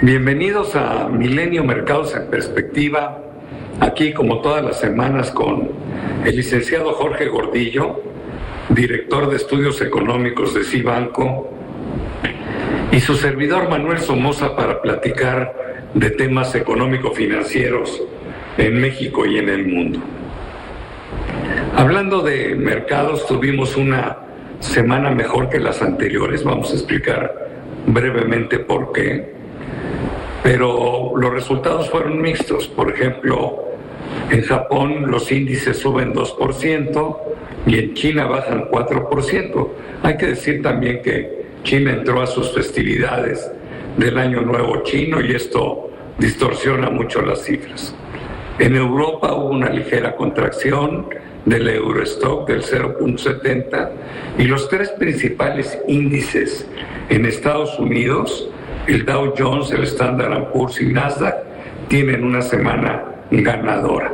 Bienvenidos a Milenio Mercados en Perspectiva, aquí como todas las semanas con el licenciado Jorge Gordillo, director de Estudios Económicos de Cibanco, y su servidor Manuel Somoza para platicar de temas económico-financieros en México y en el mundo. Hablando de mercados, tuvimos una semana mejor que las anteriores, vamos a explicar brevemente por qué. Pero los resultados fueron mixtos. Por ejemplo, en Japón los índices suben 2% y en China bajan 4%. Hay que decir también que China entró a sus festividades del Año Nuevo Chino y esto distorsiona mucho las cifras. En Europa hubo una ligera contracción del Eurostock del 0.70 y los tres principales índices en Estados Unidos, el Dow Jones, el Standard & Poor's y Nasdaq, tienen una semana ganadora.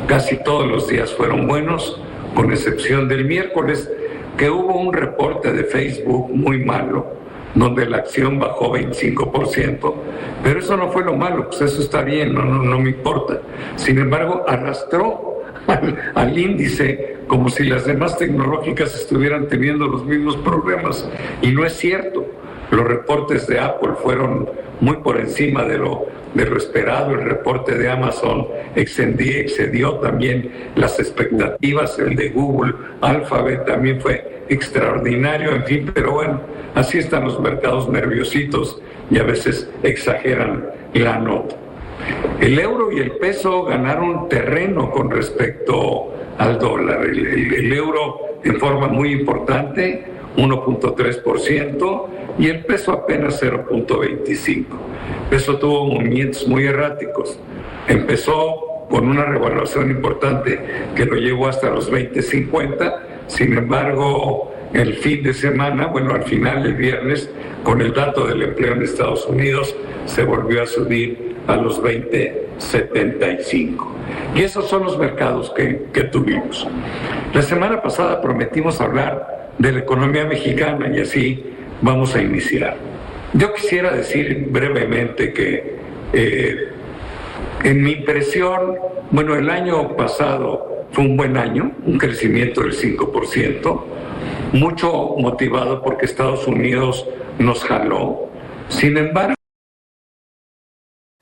Casi todos los días fueron buenos, con excepción del miércoles, que hubo un reporte de Facebook muy malo, donde la acción bajó 25%, pero eso no fue lo malo, pues eso está bien, no me importa. Sin embargo, arrastró al índice como si las demás tecnológicas estuvieran teniendo los mismos problemas, y no es cierto. Los reportes de Apple fueron muy por encima de lo esperado. El reporte de Amazon excedió también las expectativas. El de Google, Alphabet, también fue extraordinario. En fin, pero bueno, así están los mercados nerviositos y a veces exageran la nota. El euro y el peso ganaron terreno con respecto al dólar. El euro en forma muy importante, 1.3%, y el peso apenas 0.25%. El peso tuvo movimientos muy erráticos. Empezó con una revaluación importante que lo llevó hasta los 20.50. Sin embargo, el fin de semana, bueno, al final el viernes, con el dato del empleo en Estados Unidos, se volvió a subir a los 20.75. Y esos son los mercados que tuvimos. La semana pasada prometimos hablar de la economía mexicana y así vamos a iniciar. Yo quisiera decir brevemente que en mi impresión, bueno, el año pasado fue un buen año, un crecimiento del 5%, mucho motivado porque Estados Unidos nos jaló. Sin embargo,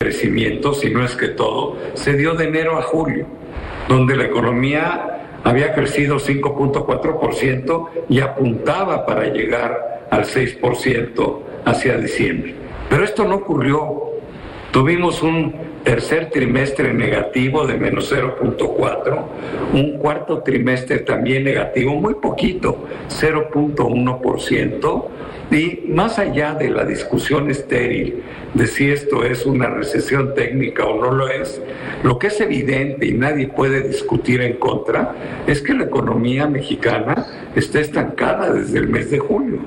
el crecimiento, si no es que todo, se dio de enero a julio, donde la economía había crecido 5.4% y apuntaba para llegar al 6% hacia diciembre. Pero esto no ocurrió. Tuvimos un tercer trimestre negativo de menos 0.4%, un cuarto trimestre también negativo, muy poquito, 0.1%, y más allá de la discusión estéril de si esto es una recesión técnica o no lo es, lo que es evidente y nadie puede discutir en contra es que la economía mexicana está estancada desde el mes de julio.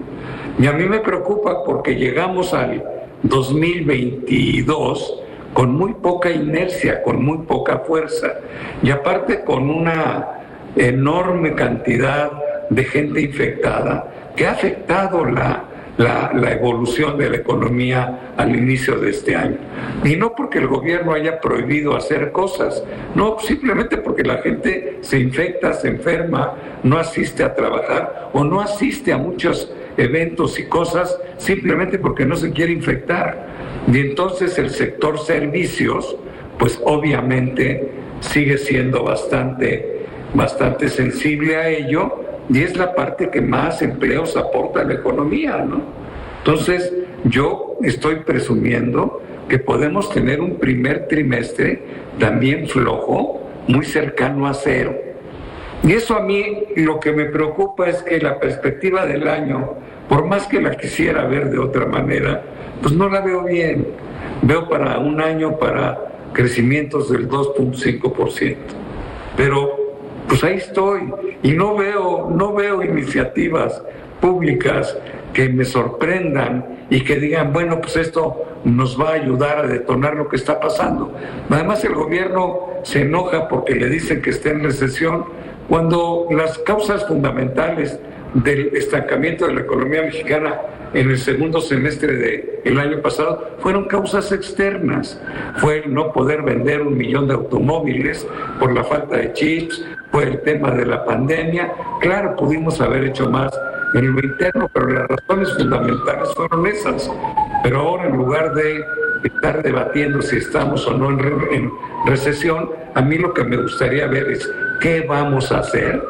Y a mí me preocupa porque llegamos al 2022 con muy poca inercia, con muy poca fuerza, y aparte con una enorme cantidad de gente infectada que ha afectado la evolución de la economía al inicio de este año. Y no porque el gobierno haya prohibido hacer cosas, no, simplemente porque la gente se infecta, se enferma, no asiste a trabajar o no asiste a muchos eventos y cosas simplemente porque no se quiere infectar. Y entonces el sector servicios, pues obviamente sigue siendo bastante sensible a ello, y es la parte que más empleos aporta a la economía, ¿no? Entonces, yo estoy presumiendo que podemos tener un primer trimestre también flojo, muy cercano a cero. Y eso a mí lo que me preocupa es que la perspectiva del año, por más que la quisiera ver de otra manera, pues no la veo bien. Veo para un año para crecimientos del 2.5%. Pero pues ahí estoy y no veo iniciativas públicas que me sorprendan y que digan, bueno, pues esto nos va a ayudar a detonar lo que está pasando. Además, el gobierno se enoja porque le dicen que está en recesión, cuando las causas fundamentales del estancamiento de la economía mexicana en el segundo semestre del año pasado fueron causas externas. Fue el no poder vender 1 millón de automóviles por la falta de chips, fue el tema de la pandemia. Claro, pudimos haber hecho más en lo interno, pero las razones fundamentales fueron esas. Pero ahora, en lugar de estar debatiendo si estamos o no en recesión, a mí lo que me gustaría ver es qué vamos a hacer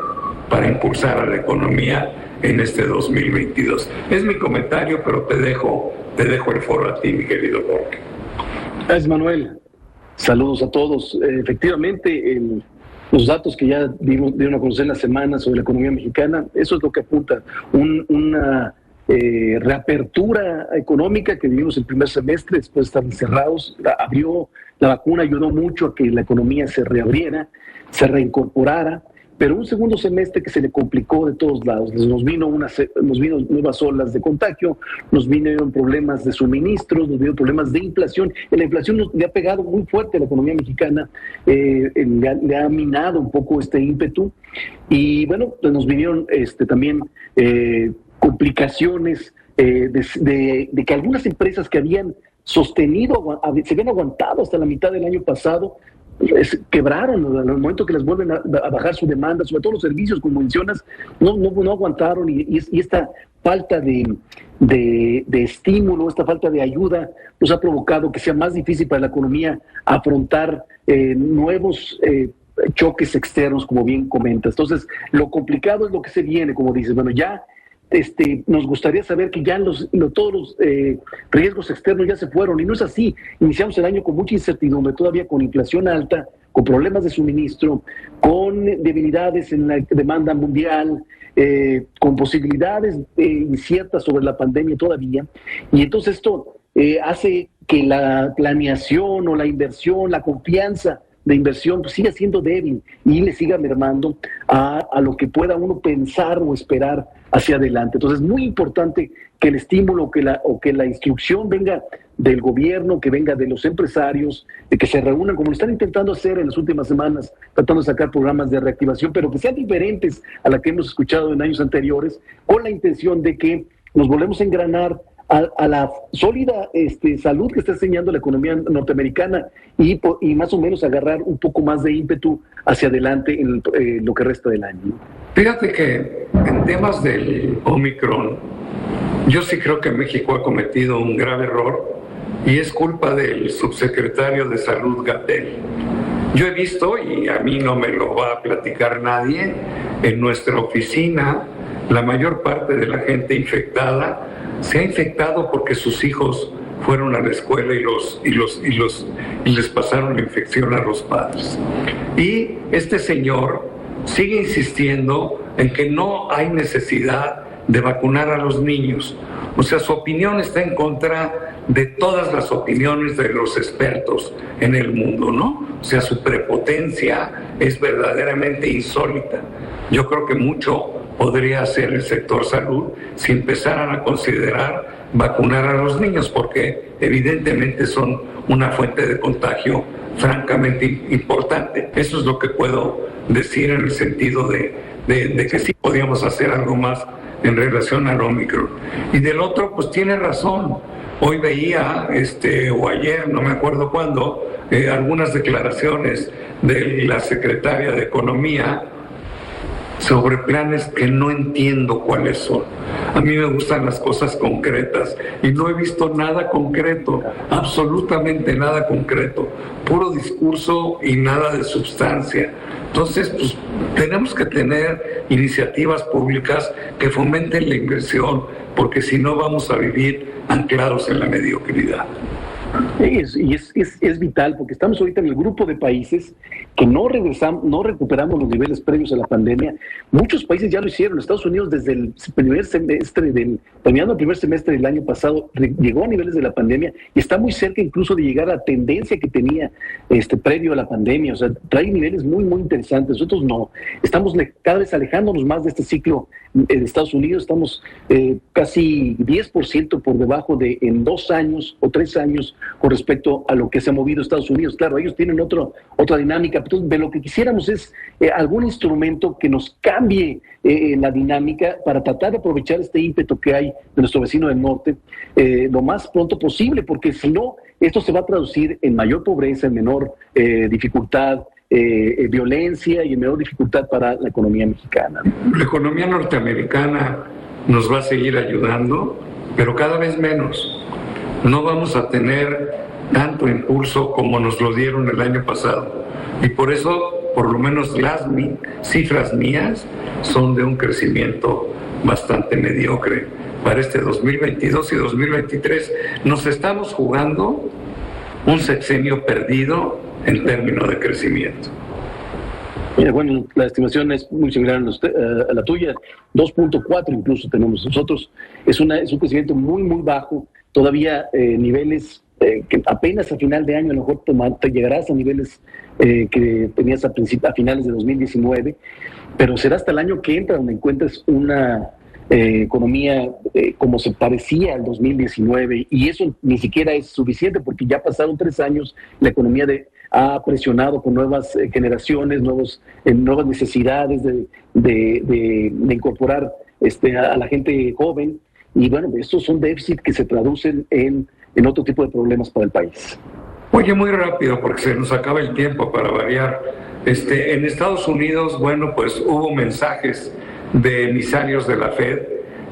para impulsar a la economía en este 2022. Es mi comentario, pero te dejo el foro a ti, mi querido Jorge. Gracias, Manuel. Saludos a todos. Efectivamente, los datos que ya dieron a conocer en la semana sobre la economía mexicana, eso es lo que apunta. Una reapertura económica que vivimos el primer semestre, después de estar encerrados, la vacuna ayudó mucho a que la economía se reabriera, se reincorporara, pero un segundo semestre que se le complicó de todos lados. Nos vino nuevas olas de contagio, nos vinieron problemas de suministros, nos vinieron problemas de inflación. La inflación le ha pegado muy fuerte a la economía mexicana, le ha minado un poco este ímpetu. Y bueno, pues nos vinieron también complicaciones de que algunas empresas que habían sostenido, se habían aguantado hasta la mitad del año pasado, quebraron al momento que les vuelven a bajar su demanda, sobre todo los servicios, como mencionas, no aguantaron, y esta falta de estímulo, esta falta de ayuda, pues ha provocado que sea más difícil para la economía afrontar nuevos choques externos, como bien comentas. Entonces, lo complicado es lo que se viene, como dices. Bueno, ya nos gustaría saber que ya todos los riesgos externos ya se fueron, y no es así. Iniciamos el año con mucha incertidumbre, todavía con inflación alta, con problemas de suministro, con debilidades en la demanda mundial, con posibilidades inciertas sobre la pandemia todavía, y entonces esto hace que la planeación o la inversión, la confianza de inversión pues siga siendo débil y le siga mermando a lo que pueda uno pensar o esperar hacia adelante. Entonces es muy importante que el estímulo o que la instrucción venga del gobierno, que venga de los empresarios, de que se reúnan como lo están intentando hacer en las últimas semanas, tratando de sacar programas de reactivación, pero que sean diferentes a la que hemos escuchado en años anteriores, con la intención de que nos volvemos a engranar a la sólida salud que está enseñando la economía norteamericana y más o menos agarrar un poco más de ímpetu hacia adelante en lo que resta del año. Fíjate que en temas del Omicron, yo sí creo que México ha cometido un grave error y es culpa del subsecretario de Salud, Gatell. Yo he visto, y a mí no me lo va a platicar nadie, en nuestra oficina la mayor parte de la gente infectada se ha infectado porque sus hijos fueron a la escuela y les pasaron la infección a los padres. Y este señor sigue insistiendo en que no hay necesidad de vacunar a los niños. O sea, su opinión está en contra de todas las opiniones de los expertos en el mundo, ¿no? O sea, su prepotencia es verdaderamente insólita. Yo creo que mucho podría hacer el sector salud si empezaran a considerar vacunar a los niños, porque evidentemente son una fuente de contagio francamente importante. Eso es lo que puedo decir en el sentido de que sí podíamos hacer algo más en relación al Omicron. Y del otro, pues tiene razón. Hoy veía, o ayer, no me acuerdo cuándo, algunas declaraciones de la secretaria de Economía sobre planes que no entiendo cuáles son. A mí me gustan las cosas concretas y no he visto nada concreto, absolutamente nada concreto, puro discurso y nada de sustancia. Entonces, pues tenemos que tener iniciativas públicas que fomenten la inversión, porque si no vamos a vivir anclados en la mediocridad. Y es vital, porque estamos ahorita en el grupo de países que no recuperamos los niveles previos a la pandemia. Muchos países ya lo hicieron. Estados Unidos, desde el primer semestre, terminando el primer semestre del año pasado, llegó a niveles de la pandemia y está muy cerca incluso de llegar a la tendencia que tenía previo a la pandemia. O sea, trae niveles muy, muy interesantes. Nosotros no. Estamos cada vez alejándonos más de este ciclo de Estados Unidos. Estamos casi 10% por debajo en 2 años o 3 años con respecto a lo que se ha movido Estados Unidos. Claro, ellos tienen otra dinámica. Entonces, de lo que quisiéramos es algún instrumento que nos cambie la dinámica para tratar de aprovechar este ímpetu que hay de nuestro vecino del norte lo más pronto posible, porque si no, esto se va a traducir en mayor pobreza, en menor dificultad, violencia y en menor dificultad para la economía mexicana. La economía norteamericana nos va a seguir ayudando, pero cada vez menos. No vamos a tener tanto impulso como nos lo dieron el año pasado. Y por eso, por lo menos las cifras mías son de un crecimiento bastante mediocre para este 2022 y 2023. Nos estamos jugando un sexenio perdido en términos de crecimiento. Bueno, la estimación es muy similar a la tuya, 2.4 incluso tenemos nosotros. Es un crecimiento muy, muy bajo, todavía niveles que apenas a final de año a lo mejor te llegarás a niveles que tenías a finales de 2019, pero será hasta el año que entra donde encuentres una economía como se parecía al 2019, y eso ni siquiera es suficiente porque ya pasaron 3 años, la economía ha presionado con nuevas generaciones, nuevas necesidades de incorporar a la gente joven, y bueno, estos son déficits que se traducen en otro tipo de problemas para el país. Oye, muy rápido porque se nos acaba el tiempo para variar. En Estados Unidos, bueno, pues hubo mensajes de emisarios de la Fed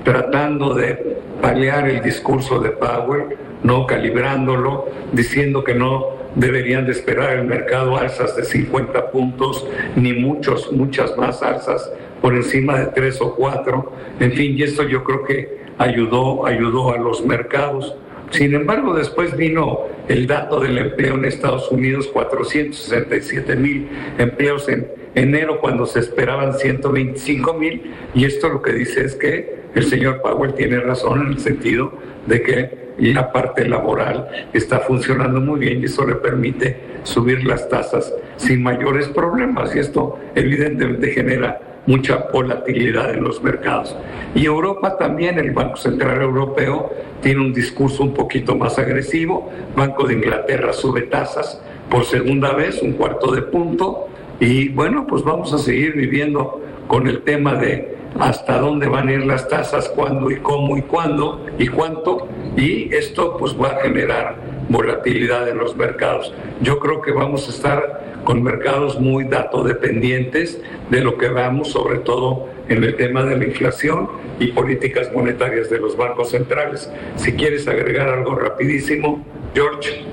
tratando de paliar el discurso de Powell, no calibrándolo, diciendo que no deberían de esperar el mercado alzas de 50 puntos, ni muchas más alzas por encima de 3 o 4. En fin, y esto yo creo que ayudó a los mercados. Sin embargo, después vino el dato del empleo en Estados Unidos, 467,000 empleos en enero, cuando se esperaban 125,000, y esto lo que dice es que el señor Powell tiene razón en el sentido de que la parte laboral está funcionando muy bien y eso le permite subir las tasas sin mayores problemas, y esto evidentemente genera mucha volatilidad en los mercados. Y Europa también, el Banco Central Europeo tiene un discurso un poquito más agresivo. Banco de Inglaterra sube tasas por segunda vez, 1/4 de punto, y bueno, pues vamos a seguir viviendo con el tema de hasta dónde van a ir las tasas, cuándo y cómo y cuándo y cuánto, y esto pues va a generar volatilidad en los mercados. Yo creo que vamos a estar con mercados muy datodependientes de lo que veamos, sobre todo en el tema de la inflación y políticas monetarias de los bancos centrales. Si quieres agregar algo rapidísimo, George.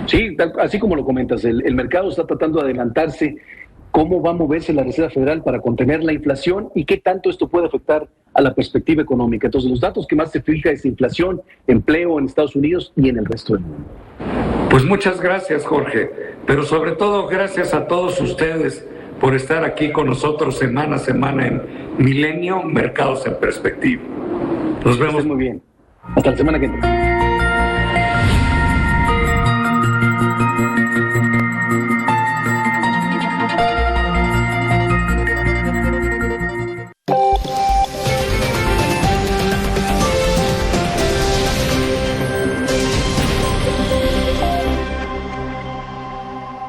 Sí, así como lo comentas, el mercado está tratando de adelantarse cómo va a moverse la Reserva Federal para contener la inflación y qué tanto esto puede afectar a la perspectiva económica. Entonces, los datos que más se fija es inflación, empleo en Estados Unidos y en el resto del mundo. Pues muchas gracias, Jorge, pero sobre todo gracias a todos ustedes por estar aquí con nosotros semana a semana en Milenio Mercados en Perspectiva. Nos vemos. Muy bien. Hasta la semana que viene.